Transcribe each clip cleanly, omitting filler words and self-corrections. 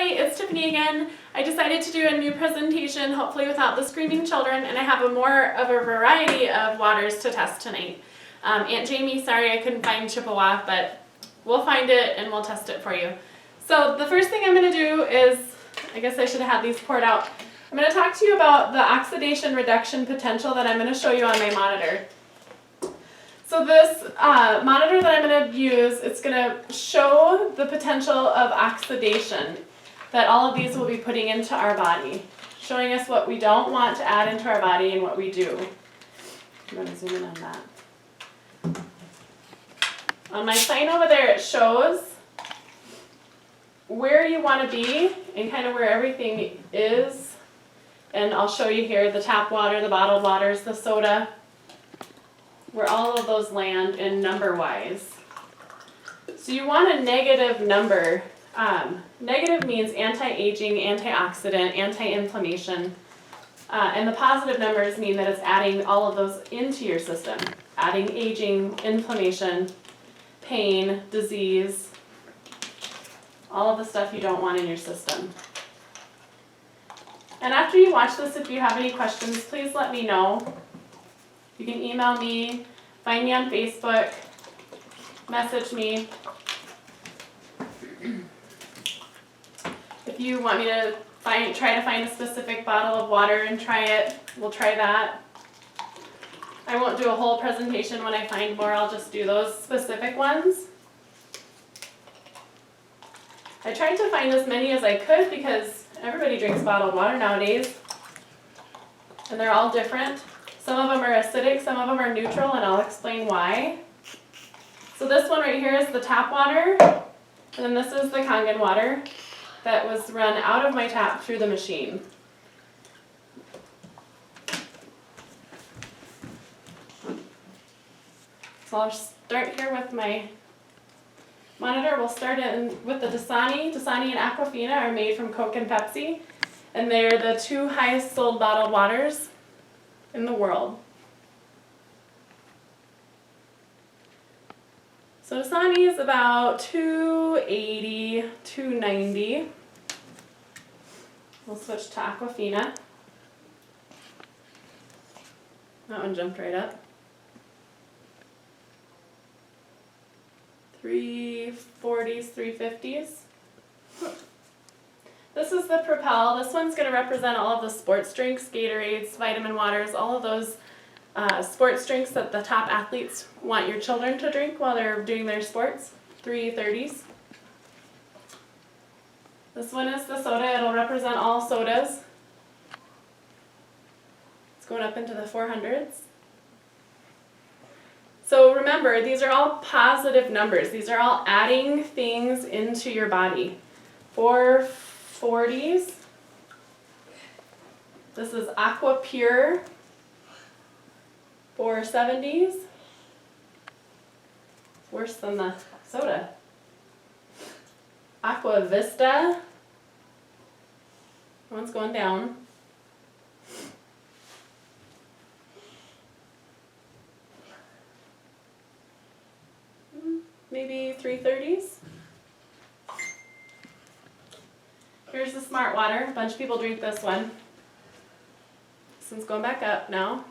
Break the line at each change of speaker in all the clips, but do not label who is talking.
everybody, it's Tiffany again. I decided to do a new presentation, hopefully without the screaming children, and I have a more of a variety of waters to test tonight. Aunt Jamie, sorry I couldn't find Chippewa, but we'll find it and we'll test it for you. So the first thing I'm going to do is, I guess I should have had these poured out. I'm going to talk to you about the oxidation reduction potential that I'm going to show you on my monitor. So this monitor that I'm going to use, it's going to show the potential of oxidation that all of these will be putting into our body, showing us what we don't want to add into our body and what we do. I'm going to zoom in on that. On my sign over there, it shows where you want to be and kind of where everything is. And I'll show you here the tap water, the bottled waters, the soda, where all of those land in number-wise. So you want a negative number. Negative means anti-aging, antioxidant, anti-inflammation. And the positive numbers mean that it's adding all of those into your system. Adding aging, inflammation, pain, disease, all of the stuff you don't want in your system. And after you watch this, if you have any questions, please let me know. You can email me, find me on Facebook, message me. If you want me to try to find a specific bottle of water and try it, we'll try that. I won't do a whole presentation when I find more, I'll just do those specific ones. I tried to find as many as I could because everybody drinks bottled water nowadays, and they're all different. Some of them are acidic, some of them are neutral, and I'll explain why. So this one right here is the tap water, and then this is the Kangen water that was run out of my tap through the machine. So I'll start here with my monitor. We'll start with the Dasani. Dasani and Aquafina are made from Coke and Pepsi, and they're the two highest sold bottled waters in the world. So Dasani is about $2.80, $2.90. We'll switch to Aquafina. That one jumped right up. $3.40s, $3.50s. This is the Propel. This one's going to represent all of the sports drinks, Gatorades, vitamin waters, all of those sports drinks that the top athletes want your children to drink while they're doing their sports. $3.30s. This one is the soda. It'll represent all sodas. It's going up into the 400s. So remember, these are all positive numbers. These are all adding things into your body. 440s. This is Aqua Pure. 470s. Worse than the soda. Aqua Vista. One's going down. Maybe 330s. Here's the Smart Water. A bunch of people drink this one. This one's going back up now.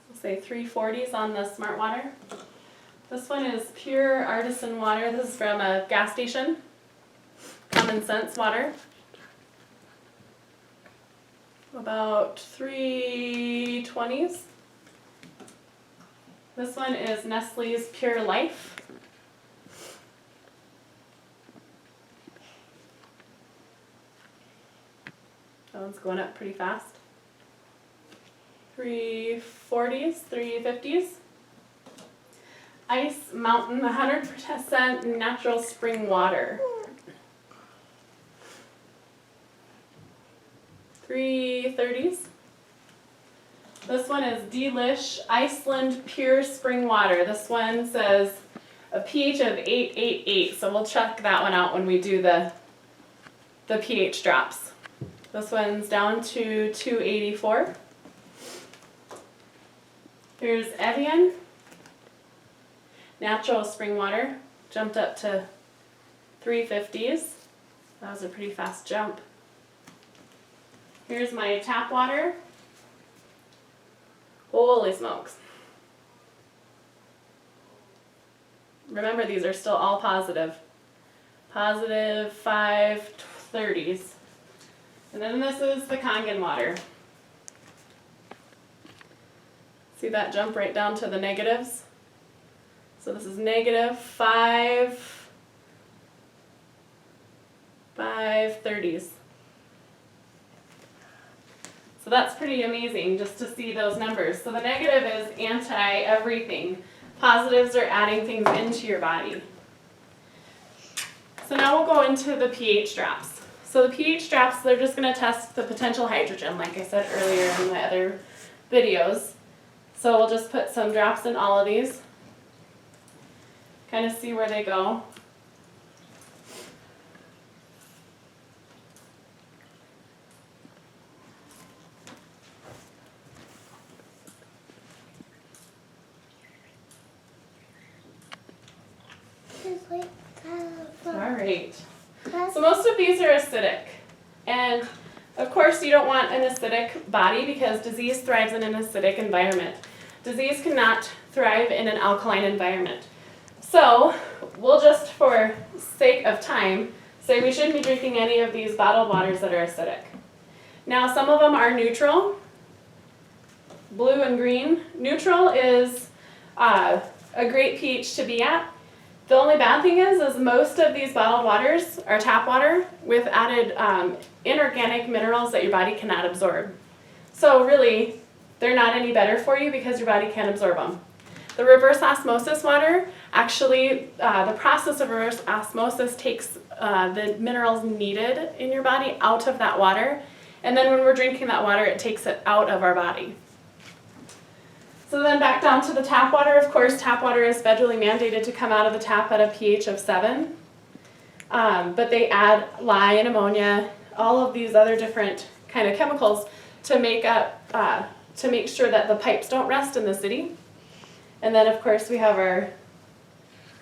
We'll say 340s on the Smart Water. This one is Pure Artisan Water. This is from a gas station. Common Sense Water. About 320s. This one is Nestle's Pure Life. That one's going up pretty fast. 340s, 350s. Ice Mountain 100% natural spring water. 330s. This one is Delish Iceland Pure Spring Water. This one says a pH of 888, so we'll check that one out when we do the pH drops. This one's down to 284. Here's Evian Natural Spring Water, jumped up to 350s. That was a pretty fast jump. Here's my tap water. Holy smokes. Remember, these are still all positive. Positive 530s. And then this is the Kangen water. See that jump right down to the negatives? So this is negative 530s. So that's pretty amazing just to see those numbers. So the negative is anti-everything. Positives are adding things into your body. So now we'll go into the pH drops. So the pH drops, they're just going to test the potential hydrogen, like I said earlier in my other videos. So we'll just put some drops in all of these, kind of see where they go. All right. So most of these are acidic, and of course you don't want an acidic body because disease thrives in an acidic environment. Disease cannot thrive in an alkaline environment. So we'll just, for sake of time, say we shouldn't be drinking any of these bottled waters that are acidic. Now some of them are neutral, blue and green. Neutral is a great pH to be at. The only bad thing is most of these bottled waters are tap water with added inorganic minerals that your body cannot absorb. So really, they're not any better for you because your body can't absorb them. The reverse osmosis water, actually, the process of reverse osmosis takes the minerals needed in your body out of that water, and then when we're drinking that water, it takes it out of our body. So then back down to the tap water. Of course, tap water is federally mandated to come out of the tap at a pH of 7. But they add lye and ammonia, all of these other different kind of chemicals to make sure that the pipes don't rust in the city. And then of course we have our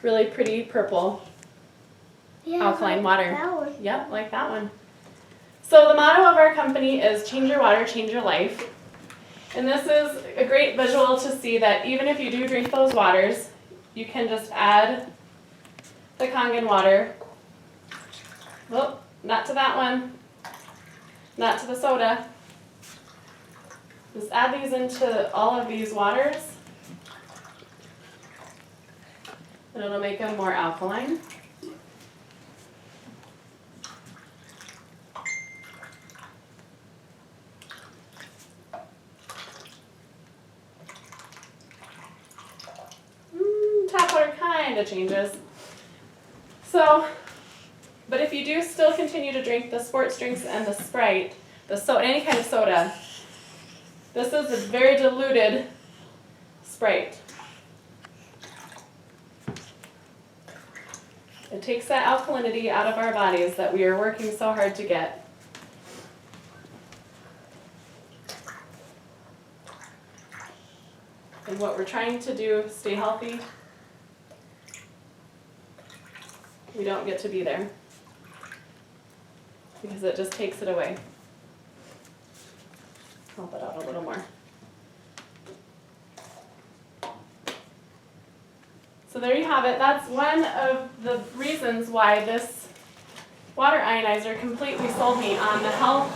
really pretty purple alkaline water.
That one.
Yep, like that one. So the motto of our company is change your water, change your life. And this is a great visual to see that even if you do drink those waters, you can just add the Kangen water. Well, not to that one, not to the soda. Just add these into all of these waters, and it'll make them more alkaline. Tap water kind of changes. So, but if you do still continue to drink the sports drinks and the Sprite, any kind of soda, this is a very diluted Sprite. It takes that alkalinity out of our bodies that we are working so hard to get. And what we're trying to do, stay healthy, we don't get to be there because it just takes it away. Help it out a little more. So there you have it. That's one of the reasons why this water ionizer completely sold me on the health,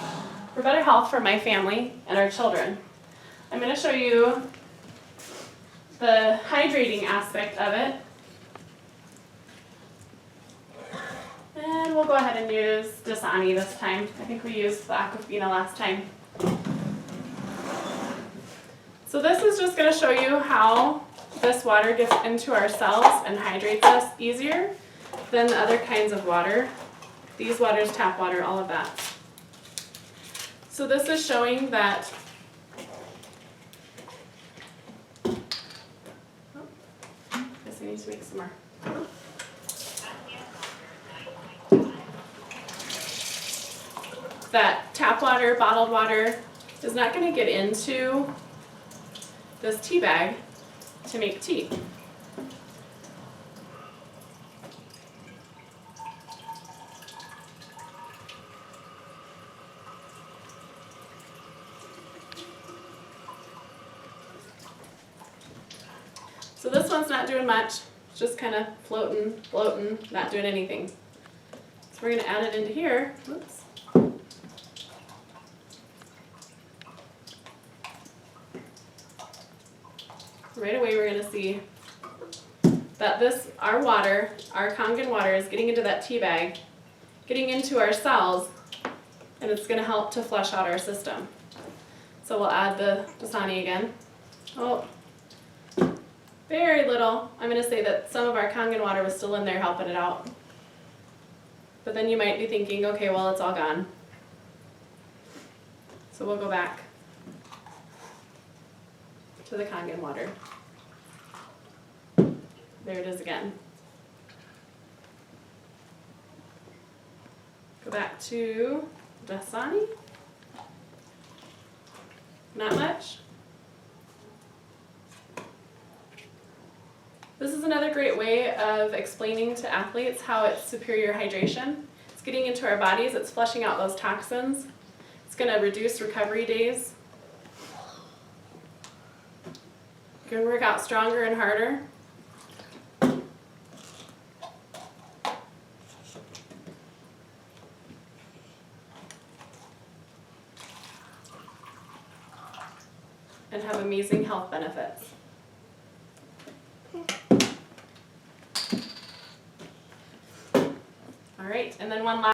for better health for my family and our children. I'm going to show you the hydrating aspect of it. And we'll go ahead and use Dasani this time. I think we used the Aquafina last time. So this is just going to show you how this water gets into our cells and hydrates us easier than the other kinds of water. These waters, tap water, all of that. So this is showing that guess I need to make some more. That tap water, bottled water, is not going to get into this tea bag to make tea. one's not doing much. It's just kind of floating, not doing anything. So we're going to add it into here. Oops. Right away we're going to see that our water, our Kangen water, is getting into that tea bag, getting into our cells, and it's going to help to flush out our system. So we'll add the Dasani again. Oh, very little. I'm going to say that some of our Kangen water was still in there helping it out. But then you might be thinking, okay, well, it's all gone. So we'll go back to the Kangen water. There it is again. Go back to Dasani. Not much. This is another great way of explaining to athletes how it's superior hydration. It's getting into our bodies, it's flushing out those toxins. It's going to reduce recovery days. You can work out stronger and harder. And have amazing health benefits. All right, and then one last